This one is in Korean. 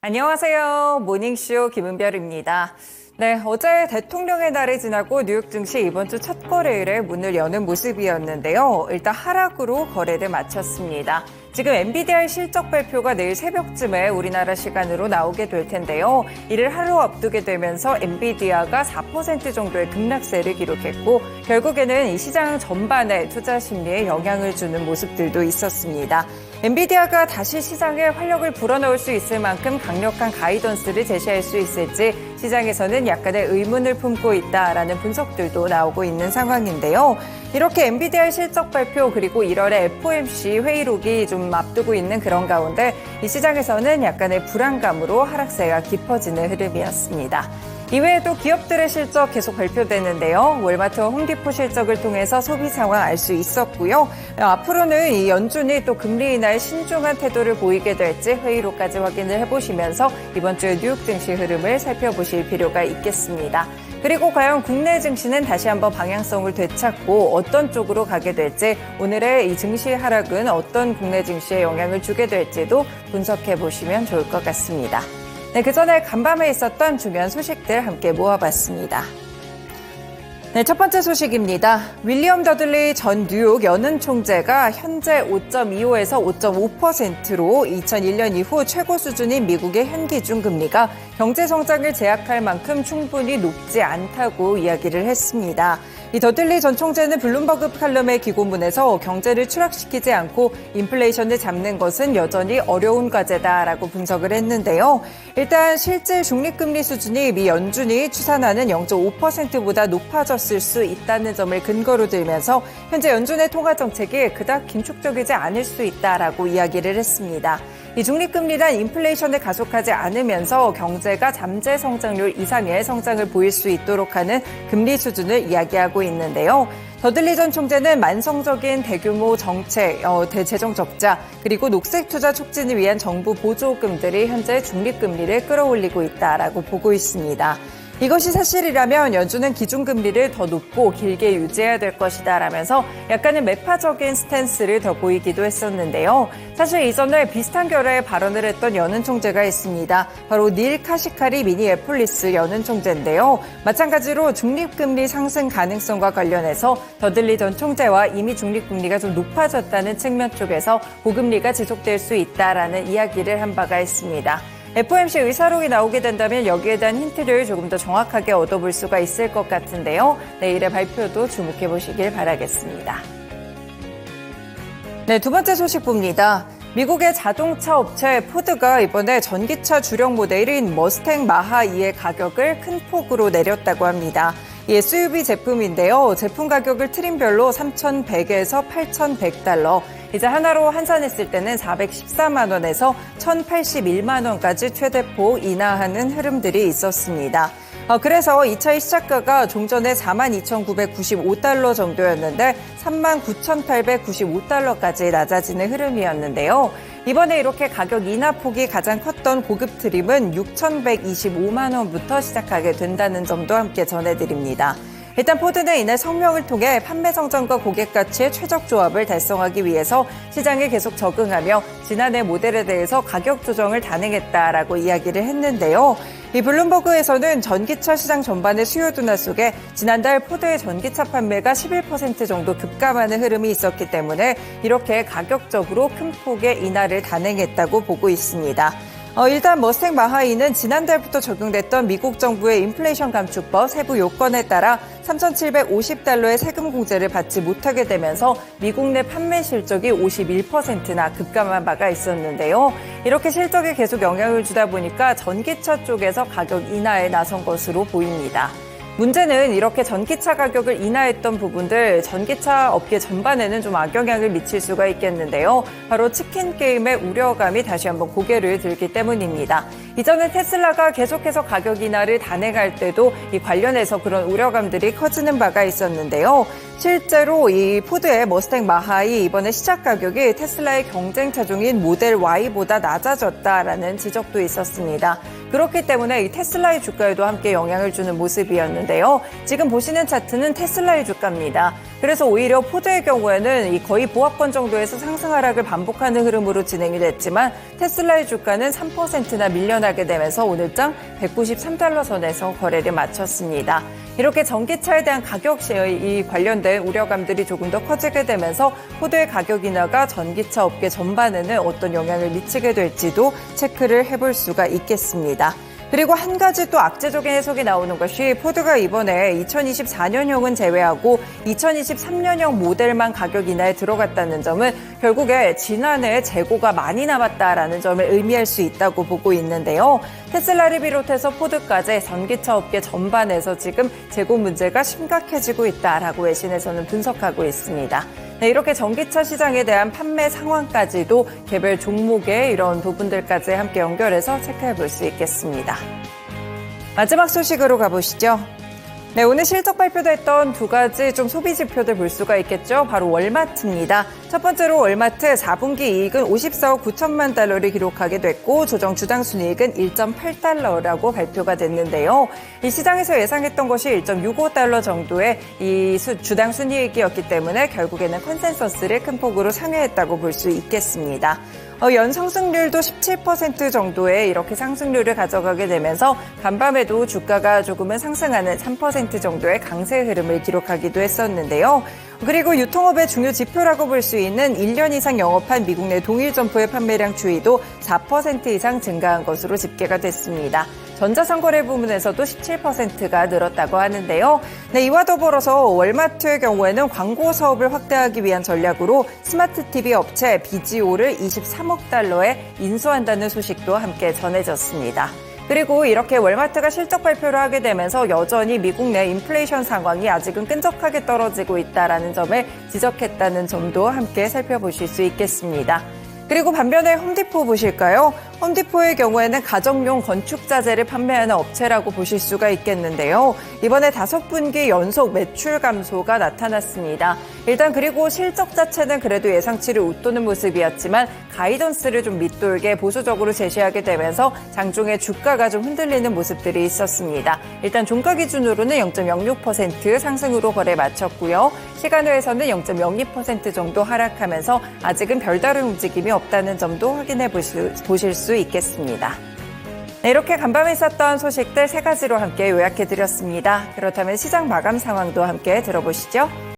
안녕하세요. 모닝쇼 김은별입니다. 네, 어제 대통령의 날이 지나고 뉴욕 증시 이번 주 첫 거래일에 문을 여는 모습이었는데요. 일단 하락으로 거래를 마쳤습니다. 지금 엔비디아의 실적 발표가 내일 새벽쯤에 우리나라 시간으로 나오게 될 텐데요. 이를 하루 앞두게 되면서 엔비디아가 4% 정도의 급락세를 기록했고 결국에는 이 시장 전반에 투자 심리에 영향을 주는 모습들도 있었습니다. 엔비디아가 다시 시장에 활력을 불어넣을 수 있을 만큼 강력한 가이던스를 제시할 수 있을지 시장에서는 약간의 의문을 품고 있다라는 분석들도 나오고 있는 상황인데요. 이렇게 엔비디아의 실적 발표 그리고 1월에 FOMC 회의록이 좀 앞두고 있는 그런 가운데 이 시장에서는 약간의 불안감으로 하락세가 깊어지는 흐름이었습니다. 이외에도 기업들의 실적 계속 발표되는데요. 월마트와 홈디포 실적을 통해서 소비 상황 알 수 있었고요. 앞으로는 이 연준이 또 금리 인하에 신중한 태도를 보이게 될지 회의록까지 확인을 해보시면서 이번 주 뉴욕 증시 흐름을 살펴보실 필요가 있겠습니다. 그리고 과연 국내 증시는 다시 한번 방향성을 되찾고 어떤 쪽으로 가게 될지 오늘의 이 증시 하락은 어떤 국내 증시에 영향을 주게 될지도 분석해 보시면 좋을 것 같습니다. 네, 그 전에 간밤에 있었던 중요한 소식들 함께 모아봤습니다. 네, 첫 번째 소식입니다. 윌리엄 더들리 전 뉴욕 연은 총재가 현재 5.25에서 5.5%로 2001년 이후 최고 수준인 미국의 현기준 금리가 경제 성장을 제약할 만큼 충분히 높지 않다고 이야기를 했습니다. 이 더들리 전 총재는 블룸버그 칼럼의 기고문에서 경제를 추락시키지 않고 인플레이션을 잡는 것은 여전히 어려운 과제다라고 분석을 했는데요. 일단 실제 중립금리 수준이 미 연준이 추산하는 0.5%보다 높아졌을 수 있다는 점을 근거로 들면서 현재 연준의 통화 정책이 그닥 긴축적이지 않을 수 있다라고 이야기를 했습니다. 이 중립금리란 인플레이션을 가속하지 않으면서 경제가 잠재 성장률 이상의 성장을 보일 수 있도록 하는 금리 수준을 이야기하고 있는데요. 더들리 전 총재는 만성적인 대규모 정책, 대재정 적자, 그리고 녹색 투자 촉진을 위한 정부 보조금들이 현재 중립금리를 끌어올리고 있다라고 보고 있습니다. 이것이 사실이라면 연준은 기준금리를 더 높고 길게 유지해야 될 것이다 라면서 약간의 매파적인 스탠스를 더 보이기도 했었는데요. 사실 이전에 비슷한 결의 발언을 했던 연은 총재가 있습니다. 바로 닐 카시카리 미니애폴리스 연은 총재인데요. 마찬가지로 중립금리 상승 가능성과 관련해서 더들리 전 총재와 이미 중립금리가 좀 높아졌다는 측면 쪽에서 고금리가 지속될 수 있다라는 이야기를 한 바가 있습니다. FOMC 의사록이 나오게 된다면 여기에 대한 힌트를 조금 더 정확하게 얻어볼 수가 있을 것 같은데요. 내일의 발표도 주목해 보시길 바라겠습니다. 네, 두 번째 소식 봅니다. 미국의 자동차 업체 포드가 이번에 전기차 주력 모델인 머스탱 마하2의 가격을 큰 폭으로 내렸다고 합니다. 이 SUV 제품인데요. 제품 가격을 트림별로 $3,100에서 $8,100, 이제 하나로 환산했을 때는 414만 원에서 1,081만 원까지 최대폭 인하하는 흐름들이 있었습니다. 그래서 이 차의 시작가가 종전에 42,995달러 정도였는데 39,895달러까지 낮아지는 흐름이었는데요. 이번에 이렇게 가격 인하폭이 가장 컸던 고급 트림은 6,125만 원부터 시작하게 된다는 점도 함께 전해드립니다. 일단 포드는 이날 성명을 통해 판매 성장과 고객 가치의 최적 조합을 달성하기 위해서 시장에 계속 적응하며 지난해 모델에 대해서 가격 조정을 단행했다라고 이야기를 했는데요. 이 블룸버그에서는 전기차 시장 전반의 수요 둔화 속에 지난달 포드의 전기차 판매가 11% 정도 급감하는 흐름이 있었기 때문에 이렇게 가격적으로 큰 폭의 인하를 단행했다고 보고 있습니다. 일단 머스탱 마하2는 지난달부터 적용됐던 미국 정부의 인플레이션 감축법 세부 요건에 따라 3,750달러의 세금 공제를 받지 못하게 되면서 미국 내 판매 실적이 51%나 급감한 바가 있었는데요. 이렇게 실적에 계속 영향을 주다 보니까 전기차 쪽에서 가격 인하에 나선 것으로 보입니다. 문제는 이렇게 전기차 가격을 인하했던 부분들 전기차 업계 전반에는 좀 악영향을 미칠 수가 있겠는데요. 바로 치킨 게임의 우려감이 다시 한번 고개를 들기 때문입니다. 이전에 테슬라가 계속해서 가격 인하를 단행할 때도 이 관련해서 그런 우려감들이 커지는 바가 있었는데요. 실제로 이 포드의 머스탱 마하이 이번에 시작 가격이 테슬라의 경쟁 차종인 모델 Y보다 낮아졌다라는 지적도 있었습니다. 그렇기 때문에 이 테슬라의 주가에도 함께 영향을 주는 모습이었는데요. 지금 보시는 차트는 테슬라의 주가입니다. 그래서 오히려 포드의 경우에는 이 거의 보합권 정도에서 상승 하락을 반복하는 흐름으로 진행이 됐지만 테슬라의 주가는 3%나 밀려나게 되면서 오늘장 193달러 선에서 거래를 마쳤습니다. 이렇게 전기차에 대한 가격 이 관련된 우려감들이 조금 더 커지게 되면서 포드의 가격 인하가 전기차 업계 전반에는 어떤 영향을 미치게 될지도 체크를 해볼 수가 있겠습니다. 그리고 한 가지 또 악재적인 해석이 나오는 것이 포드가 이번에 2024년형은 제외하고 2023년형 모델만 가격 인하에 들어갔다는 점은 결국에 지난해 재고가 많이 남았다라는 점을 의미할 수 있다고 보고 있는데요. 테슬라를 비롯해서 포드까지 전기차 업계 전반에서 지금 재고 문제가 심각해지고 있다라고 외신에서는 분석하고 있습니다. 네, 이렇게 전기차 시장에 대한 판매 상황까지도 개별 종목의 이런 부분들까지 함께 연결해서 체크해 볼 수 있겠습니다. 마지막 소식으로 가보시죠. 네, 오늘 실적 발표됐던 두 가지 좀 소비 지표들 볼 수가 있겠죠. 바로 월마트입니다. 첫 번째로 월마트 4분기 이익은 54억 9천만 달러를 기록하게 됐고 조정 주당 순이익은 1.8달러라고 발표가 됐는데요. 이 시장에서 예상했던 것이 1.65달러 정도의 이 주당 순이익이었기 때문에 결국에는 컨센서스를 큰 폭으로 상회했다고 볼 수 있겠습니다. 연 상승률도 17% 정도의 이렇게 상승률을 가져가게 되면서 간밤에도 주가가 조금은 상승하는 3% 정도의 강세 흐름을 기록하기도 했었는데요. 그리고 유통업의 중요 지표라고 볼 수 있는 1년 이상 영업한 미국 내 동일 점포의 판매량 추이도 4% 이상 증가한 것으로 집계가 됐습니다. 전자상거래 부문에서도 17%가 늘었다고 하는데요. 네, 이와 더불어서 월마트의 경우에는 광고 사업을 확대하기 위한 전략으로 스마트 TV 업체 비지오를 23억 달러에 인수한다는 소식도 함께 전해졌습니다. 그리고 이렇게 월마트가 실적 발표를 하게 되면서 여전히 미국 내 인플레이션 상황이 아직은 끈적하게 떨어지고 있다는 점을 지적했다는 점도 함께 살펴보실 수 있겠습니다. 그리고 반면에 홈디포 보실까요? 홈디포의 경우에는 가정용 건축자재를 판매하는 업체라고 보실 수가 있겠는데요. 이번에 5분기 연속 매출 감소가 나타났습니다. 일단 그리고 실적 자체는 그래도 예상치를 웃도는 모습이었지만 가이던스를 좀 밑돌게 보수적으로 제시하게 되면서 장중에 주가가 좀 흔들리는 모습들이 있었습니다. 일단 종가 기준으로는 0.06% 상승으로 거래 마쳤고요. 시간외에서는 0.02% 정도 하락하면서 아직은 별다른 움직임이 없다는 점도 확인해 보실 수 있겠습니다. 네, 이렇게 간밤에 있었던 소식들 3가지로 함께 요약해드렸습니다. 그렇다면 시장 마감 상황도 함께 들어보시죠.